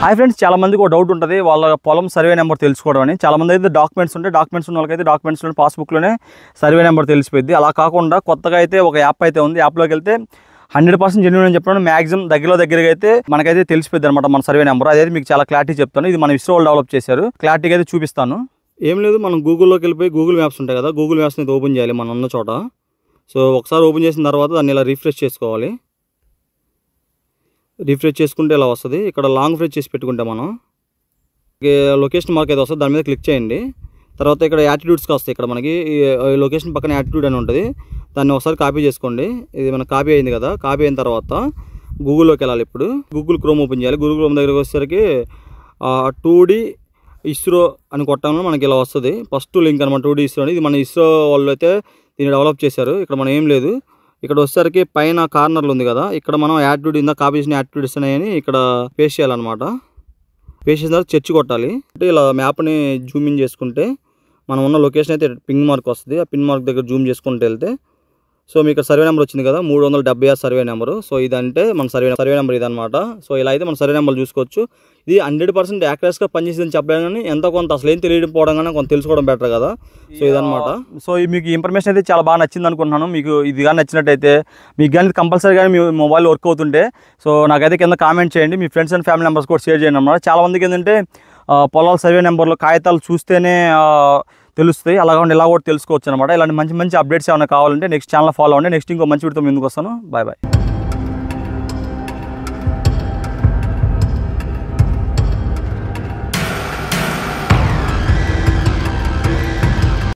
Hi friends, చాలా మందికి ఒక డౌట్ ఉంటుంది వాళ్ళ పొలం సర్వే నెంబర్ తెలుసుకోవడం అని. చాలా మంది అయితే డాక్యుమెంట్స్ ఉంటాయి, డాక్యుమెంట్స్ ఉన్న వాళ్ళకైతే డాక్యుమెంట్స్లోనే పాస్బుక్లోనే సర్వే నెంబర్ తెలిసిపోయింది. అలా కాకుండా కొత్తగా అయితే ఒక యాప్ అయితే ఉంది. యాప్లోకి వెళ్తే 100% జెన్యూన్ అని చెప్పిన మ్యాక్సిమం దగ్గరగా అయితే మనకైతే తెలిసిపోయింది అనమాట మన సర్వే నెంబర్. అదే మీకు చాలా క్లారిటీ చెప్తాను. ఇది మన ఇస్రో డెవలప్ చేశారు. క్లారిటీగా అయితే చూపిస్తాను. ఏం లేదు, మనం గూగుల్లోకి వెళ్ళిపోయి గూగుల్ మ్యాప్స్ ఉంటాయి కదా, గూగుల్ మ్యాప్స్ని అయితే ఓపెన్ చేయాలి మనం ఉన్న చోట. సో ఒకసారి ఓపెన్ చేసిన తర్వాత దాన్ని ఇలా రిఫ్రెష్ చేసుకోవాలి. రిఫ్రెష్ చేసుకుంటే ఇలా వస్తుంది. ఇక్కడ లాంగ్ ఫ్రెష్ చేసి పెట్టుకుంటే మనం లొకేషన్ మార్క్ అయితే వస్తుంది, దాని మీద క్లిక్ చేయండి. తర్వాత ఇక్కడ యాటిట్యూడ్స్కి వస్తాయి. ఇక్కడ మనకి లొకేషన్ పక్కన యాటిట్యూడ్ అని ఉంటుంది. దాన్ని ఒకసారి కాపీ చేసుకోండి. ఇది మనకు కాపీ అయింది కదా. కాపీ అయిన తర్వాత గూగుల్లోకి వెళ్ళాలి. ఇప్పుడు గూగుల్ క్రోమ్ ఓపెన్ చేయాలి. గూగుల్ క్రోమ్ దగ్గరికి వచ్చేసరికి 2D ఇస్రో అని కొట్టడంలో మనకి ఇలా వస్తుంది. ఫస్ట్ లింక్ అనమాట 2D ఇస్రో అని. ఇది మన ఇస్రో వాళ్ళు అయితే దీన్ని డెవలప్ చేశారు. ఇక్కడ మనం ఏం లేదు, ఇక్కడ వచ్చేసరికి పైన కార్నర్లు ఉంది కదా, ఇక్కడ మనం యాటిట్యూడ్ ఇందా కాపీ చేసిన యాటిట్యూడ్స్ అని ఇక్కడ పేస్ట్ చేయాలన్నమాట. పేస్ట్ చేసిన తర్వాత చర్చ్ కొట్టాలి. అంటే ఇలా మ్యాప్ని జూమ్ ఇన్ చేసుకుంటే మనం ఉన్న లొకేషన్ అయితే పింగ్ మార్క్ వస్తుంది. ఆ పింగ్ మార్క్ దగ్గర జూమ్ చేసుకుంటూ వెళ్తే సో మీకు సర్వే నెంబర్ వచ్చింది కదా, 376 సర్వే నెంబరు. సో ఇదంటే మన సర్వే నెంబర్ ఇదనమాట. సో ఇలా అయితే మన సర్వే నెంబర్ చూసుకోవచ్చు. ఇది 100% యాక్యురేట్గా పనిచేసిందని చెప్పడం కానీ ఎంతో కొంత అసలు ఏం తెలియకపోవడం కానీ కొంత తెలుసుకోవడం బెటర్ కదా. సో ఇదనమాట. సో మీకు ఇన్ఫర్మేషన్ అయితే చాలా బాగా నచ్చింది అనుకుంటున్నాను. మీకు ఇది కానీ నచ్చినట్టయితే మీకు కానీ కంపల్సరీ కానీ మీ మొబైల్ వర్క్ అవుతుంటే సో నాకైతే కింద కామెంట్ చేయండి. మీ ఫ్రెండ్స్ అండ్ ఫ్యామిలీ మెంబర్స్ కూడా షేర్ చేయండి అన్నమాట. చాలా మందికి ఏంటంటే పొలాల సర్వే నెంబర్లో కాగితాలు చూస్తేనే తెలుస్తాయి. అలాగే ఇలా కూడా తెలుసుకోవచ్చు అనమాట. ఇలాంటి మంచి అప్డేట్స్ ఏమైనా కావాలంటే నెక్స్ట్ ఛానల్ ఫాలో అవ్వండి. నెక్స్ట్ ఇంకో మంచి వీడియోతో ముందుకు వస్తాను. బాయ్.